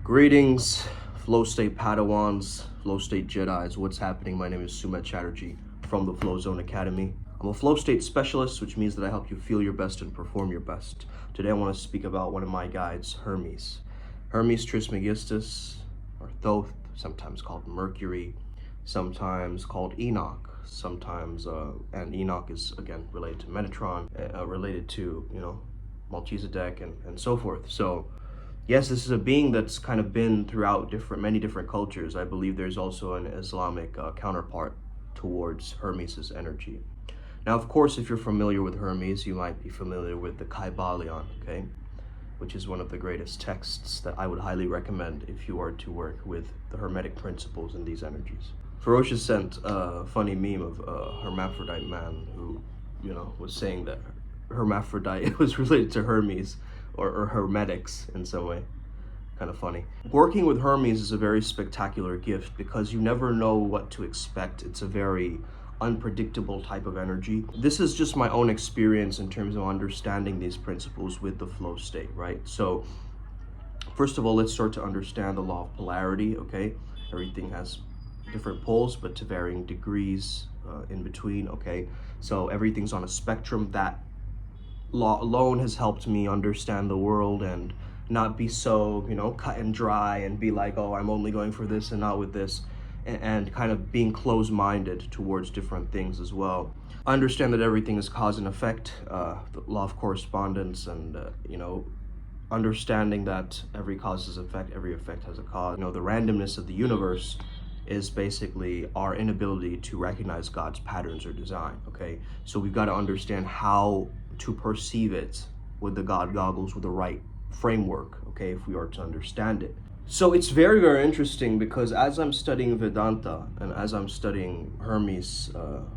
Greetings, Flow State Padawans, Flow State Jedis. What's happening? My name is Sumet Chatterjee from the Flow Zone Academy. I'm a Flow State specialist, which means that I help you feel your best and perform your best. Today I want to speak about one of my guides, Hermes. Hermes Trismegustus, or Thoth, sometimes called Mercury, sometimes called Enoch, sometimes, and Enoch is again related to Metatron, related to, Melchizedek and so forth. So yes, this is a being that's kind of been throughout many different cultures. I believe there's also an Islamic counterpart towards Hermes's energy. Now, of course, if you're familiar with Hermes, you might be familiar with the Kybalion, okay? Which is one of the greatest texts that I would highly recommend if you are to work with the Hermetic principles in these energies. Ferocious sent a funny meme of a hermaphrodite man who, was saying that hermaphrodite was related to Hermes, or hermetics in some way. Kind of funny. Working with Hermes is a very spectacular gift because you never know what to expect. It's a very unpredictable type of energy. This is just my own experience in terms of understanding these principles with the flow state, right? So first of all, let's start to understand the law of polarity, okay? Everything has different poles, but to varying degrees in between, okay? So everything's on a spectrum. That law alone has helped me understand the world and not be so, cut and dry and be like, oh, I'm only going for this and not with this, and kind of being closed-minded towards different things as well. I understand that everything is cause and effect, the law of correspondence, and, understanding that every cause is effect, every effect has a cause. The randomness of the universe is basically our inability to recognize God's patterns or design, okay? So we've got to understand how to perceive it with the God goggles, with the right framework, okay, if we are to understand it. So it's very, very interesting because as I'm studying Vedanta and as I'm studying Hermes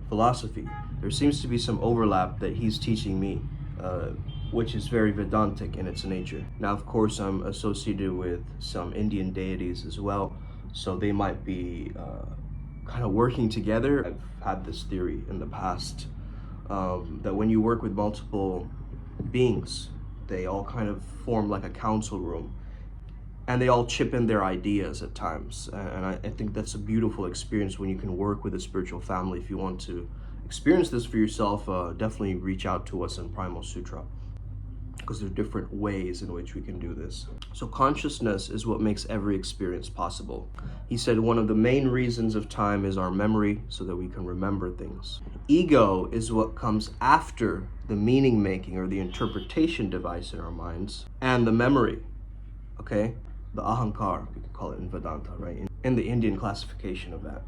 philosophy, there seems to be some overlap that he's teaching me, which is very Vedantic in its nature. Now, of course, I'm associated with some Indian deities as well, so they might be kind of working together. I've had this theory in the past that when you work with multiple beings, they all kind of form like a council room and they all chip in their ideas at times. And I think that's a beautiful experience when you can work with a spiritual family. If you want to experience this for yourself, definitely reach out to us in Primal Sutra, because there are different ways in which we can do this. So consciousness is what makes every experience possible. He said one of the main reasons of time is our memory, so that we can remember things. Ego is what comes after the meaning making or the interpretation device in our minds, and the memory, okay? The ahankar, we could call it in Vedanta, right? In the Indian classification of that,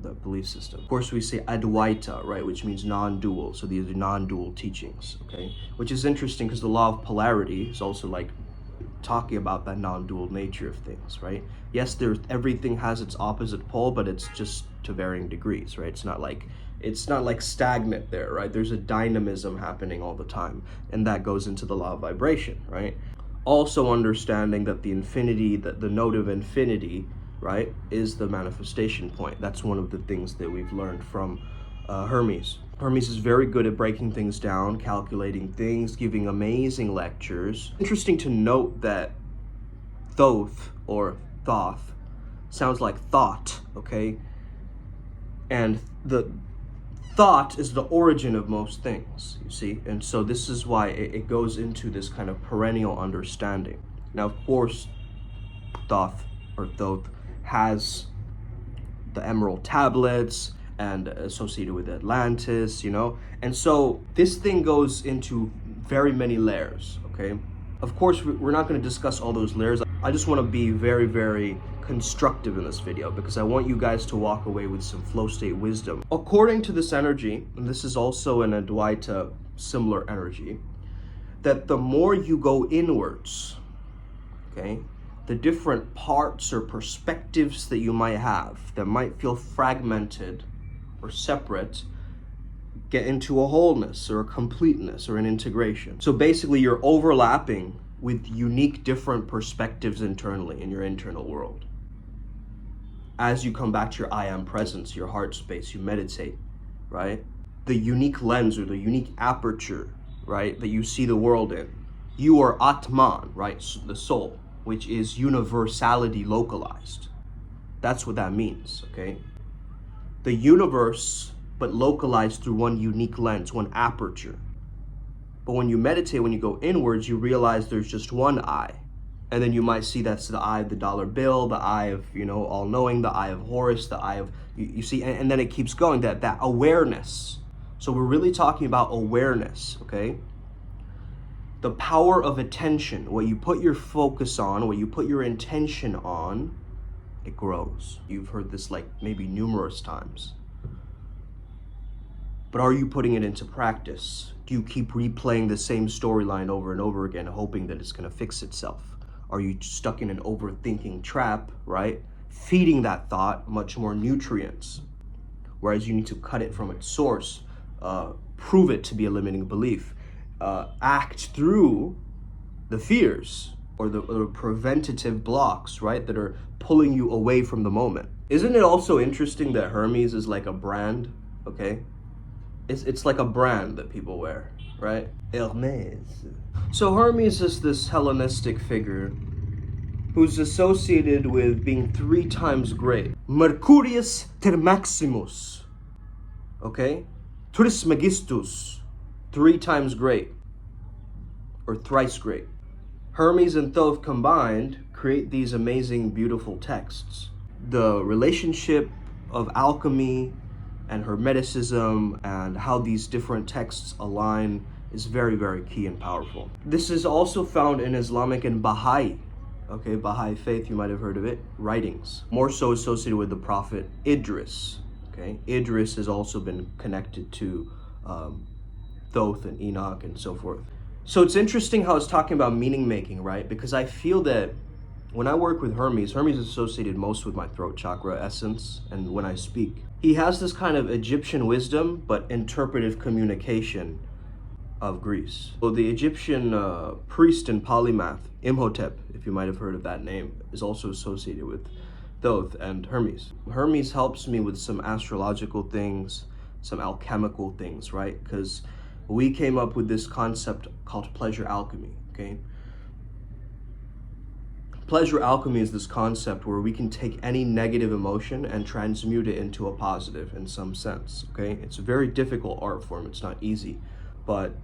the belief system. Of course, we say Advaita, right, which means non-dual. So these are non-dual teachings, okay? Which is interesting because the law of polarity is also like talking about that non-dual nature of things, right? Yes, everything has its opposite pole, but it's just to varying degrees, right? It's not like stagnant there, right? There's a dynamism happening all the time, and that goes into the law of vibration, right? Also understanding that the infinity, that the note of infinity, right, is the manifestation point. That's one of the things that we've learned from Hermes. Hermes is very good at breaking things down, calculating things, giving amazing lectures. Interesting to note that Thoth or Thoth sounds like thought, okay? And the thought is the origin of most things, you see? And so this is why it goes into this kind of perennial understanding. Now, of course, Thoth has the emerald tablets and associated with Atlantis, and so this thing goes into very many layers, okay? Of course, we're not going to discuss all those layers. I just want to be very, very constructive in this video because I want you guys to walk away with some flow state wisdom. According to this energy, and this is also an Advaita similar energy, that the more you go inwards, okay, the different parts or perspectives that you might have that might feel fragmented or separate get into a wholeness or a completeness or an integration. So basically you're overlapping with unique different perspectives internally in your internal world. As you come back to your I am presence, your heart space, you meditate, right? The unique lens or the unique aperture, right, that you see the world in. You are Atman, right, the soul. which is universality localized. That's what that means, okay? The universe, but localized through one unique lens, one aperture. But when you meditate, when you go inwards, you realize there's just one eye. And then you might see that's the eye of the dollar bill, the eye of, all-knowing, the eye of Horus, the eye of, you see, and then it keeps going, that awareness. So we're really talking about awareness, okay? The power of attention, what you put your focus on, what you put your intention on, it grows. You've heard this like maybe numerous times. But are you putting it into practice? Do you keep replaying the same storyline over and over again, hoping that it's going to fix itself? Are you stuck in an overthinking trap, right? Feeding that thought much more nutrients, whereas you need to cut it from its source, prove it to be a limiting belief, act through the fears or the preventative blocks, right, that are pulling you away from the moment. Isn't it also interesting that Hermes is like a brand, okay? It's like a brand that people wear, right? Hermes. So Hermes is this Hellenistic figure who's associated with being 3 times great. Mercurius ter maximus, okay? Trismegustus, 3 times great, or thrice great. Hermes and Thoth combined create these amazing, beautiful texts. The relationship of alchemy and Hermeticism and how these different texts align is very, very key and powerful. This is also found in Islamic and Baha'i, okay, Baha'i faith, you might have heard of it, writings. More so associated with the prophet Idris, okay? Idris has also been connected to Thoth and Enoch and so forth. So it's interesting how it's talking about meaning making, right? Because I feel that when I work with Hermes, Hermes is associated most with my throat chakra essence and when I speak. He has this kind of Egyptian wisdom, but interpretive communication of Greece. So the Egyptian priest and polymath, Imhotep, if you might have heard of that name, is also associated with Thoth and Hermes. Hermes helps me with some astrological things, some alchemical things, right? Because we came up with this concept called pleasure alchemy, okay? Pleasure alchemy is this concept where we can take any negative emotion and transmute it into a positive in some sense, okay? It's a very difficult art form, it's not easy, but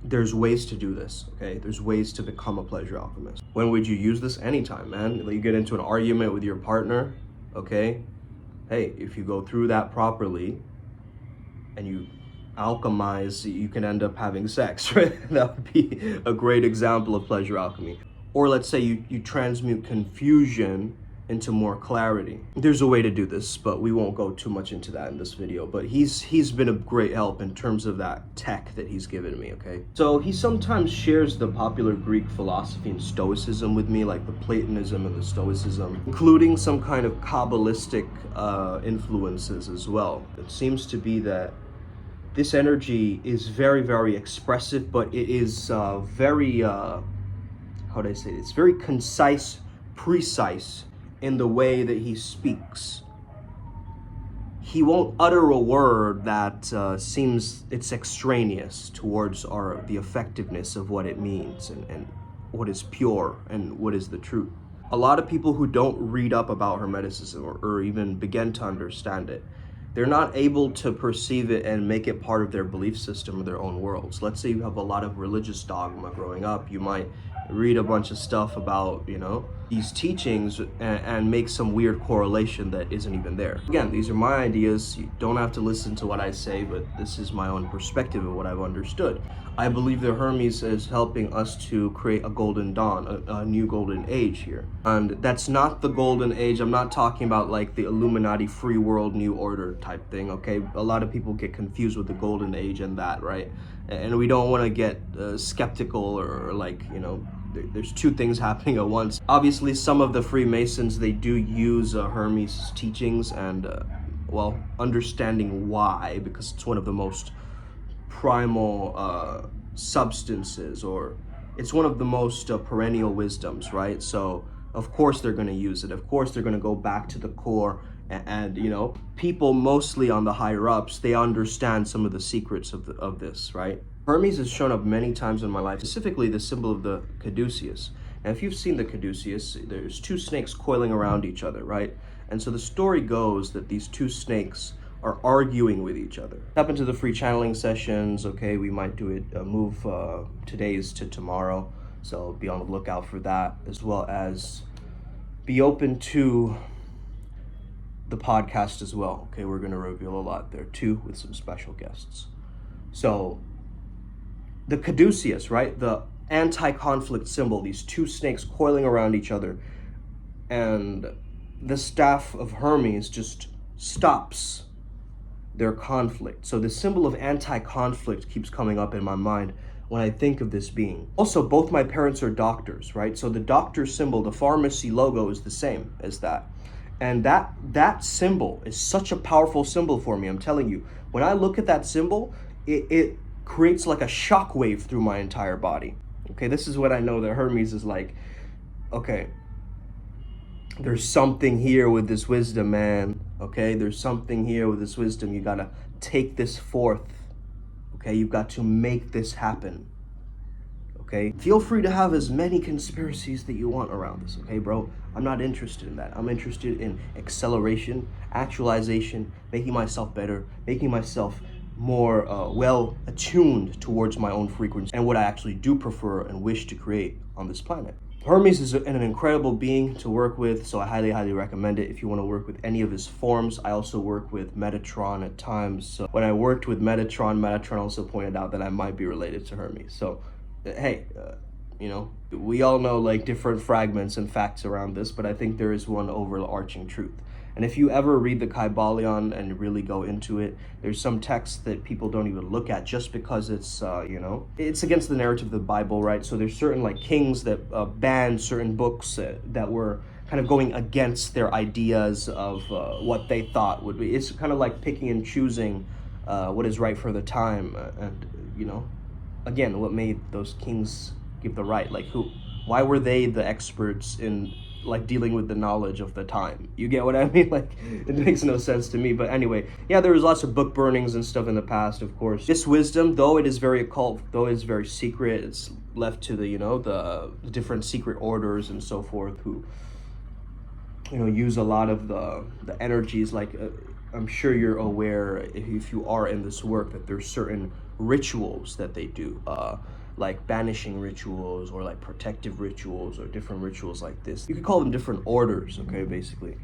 there's ways to do this, okay? There's ways to become a pleasure alchemist. When would you use this? Anytime, man. You get into an argument with your partner, okay? Hey, if you go through that properly and you alchemize, you can end up having sex, right? That would be a great example of pleasure alchemy. Or let's say you transmute confusion into more clarity. There's a way to do this, but we won't go too much into that in this video. But he's been a great help in terms of that tech that he's given me, okay? So he sometimes shares the popular Greek philosophy and Stoicism with me, like the Platonism and the Stoicism, including some kind of Kabbalistic influences as well. It seems to be that this energy is very, very expressive, but it is very, how do I say it? It's very concise, precise in the way that he speaks. He won't utter a word that seems it's extraneous towards the effectiveness of what it means and what is pure and what is the truth. A lot of people who don't read up about Hermeticism or even begin to understand it, they're not able to perceive it and make it part of their belief system or their own worlds. Let's say you have a lot of religious dogma growing up. You might read a bunch of stuff about, these teachings and make some weird correlation that isn't even there. Again, these are my ideas. You don't have to listen to what I say, but this is my own perspective of what I've understood. I believe that Hermes is helping us to create a golden dawn, a new golden age here. And that's not the golden age. I'm not talking about like the Illuminati free world new order type thing, okay? A lot of people get confused with the golden age and that, right? And we don't want to get skeptical or like, there's two things happening at once. Obviously, some of the Freemasons, they do use Hermes' teachings and, understanding why, because it's one of the most primal substances, or it's one of the most perennial wisdoms, right? So, of course, they're going to use it. Of course, they're going to go back to the core and people mostly on the higher ups, they understand some of the secrets of this, right? Hermes has shown up many times in my life, specifically the symbol of the caduceus. And if you've seen the Caduceus, there's two snakes coiling around each other, right? And so the story goes that these two snakes are arguing with each other. Tap into the free channeling sessions, okay? We might do it, move today's to tomorrow. So be on the lookout for that, as well as be open to the podcast as well. Okay, we're gonna reveal a lot there too with some special guests. So the Caduceus, right? The anti-conflict symbol, these two snakes coiling around each other, and the staff of Hermes just stops their conflict. So the symbol of anti-conflict keeps coming up in my mind when I think of this being. Also, both my parents are doctors, right? So the doctor symbol, the pharmacy logo, is the same as that. And that symbol is such a powerful symbol for me, I'm telling you. When I look at that symbol, it creates like a shockwave through my entire body. Okay, this is what I know that Hermes is like, okay, there's something here with this wisdom, man. Okay, there's something here with this wisdom. You gotta take this forth. Okay, you've got to make this happen. Okay, feel free to have as many conspiracies that you want around this. Okay, bro, I'm not interested in that. I'm interested in acceleration, actualization, making myself better, making myself more well attuned towards my own frequency and what I actually do prefer and wish to create on this planet. Hermes is an incredible being to work with, so I highly recommend it if you want to work with any of his forms. I also work with Metatron at times. So when I worked with Metatron also pointed out that I might be related to Hermes. So hey, you know, we all know like different fragments and facts around this, but I think there is one overarching truth. And if you ever read the Kybalion and really go into it, there's some texts that people don't even look at just because it's, you know, it's against the narrative of the Bible, right? So there's certain like kings that banned certain books that were kind of going against their ideas of what they thought would be. It's kind of like picking and choosing what is right for the time. And, you know, again, what made those kings give the right? Like why were they the experts in like dealing with the knowledge of the time? You get what I mean? Like, it makes no sense to me. But anyway, yeah, there was lots of book burnings and stuff in the past, of course. This wisdom, though it is very occult, though it is very secret, it's left to the, you know, the different secret orders and so forth who, you know, use a lot of the energies. Like, I'm sure you're aware, if you are in this work, that there's certain rituals that they do, like banishing rituals or like protective rituals or different rituals like this. You could call them different orders, okay, basically.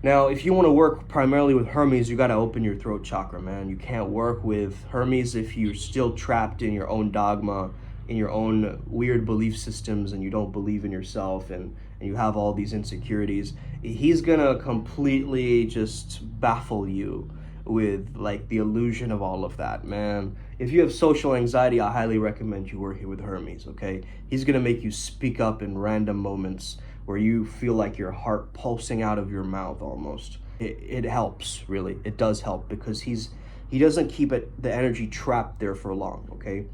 Now, if you want to work primarily with Hermes, you got to open your throat chakra, man. You can't work with Hermes if you're still trapped in your own dogma, in your own weird belief systems, and you don't believe in yourself, and you have all these insecurities. He's gonna completely just baffle you with like the illusion of all of that, man. If you have social anxiety, I highly recommend you working with Hermes, okay? He's gonna make you speak up in random moments where you feel like your heart pulsing out of your mouth almost. It helps, really. It does help because he doesn't keep the energy trapped there for long, okay?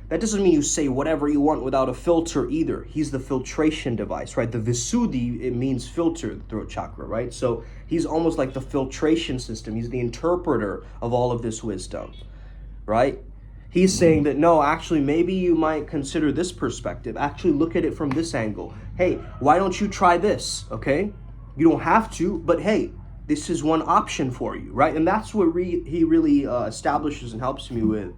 That doesn't mean you say whatever you want without a filter either. He's the filtration device, right? The Visuddhi, it means filter, the throat chakra, right? So he's almost like the filtration system. He's the interpreter of all of this wisdom, right? He's saying that, no, actually, maybe you might consider this perspective. Actually, look at it from this angle. Hey, why don't you try this, okay? You don't have to, but hey, this is one option for you, right? And that's what he really establishes and helps me with.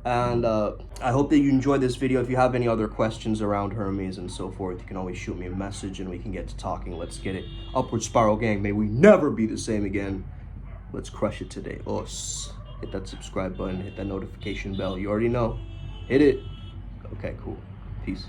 And I hope that you enjoyed this video. If you have any other questions around Hermes and so forth, you can always shoot me a message and we can get to talking. Let's get it. Upward Spiral Gang, may we never be the same again. Let's crush it today. Os. Hit that subscribe button, hit that notification bell. You already know. Hit it. Okay, cool. Peace.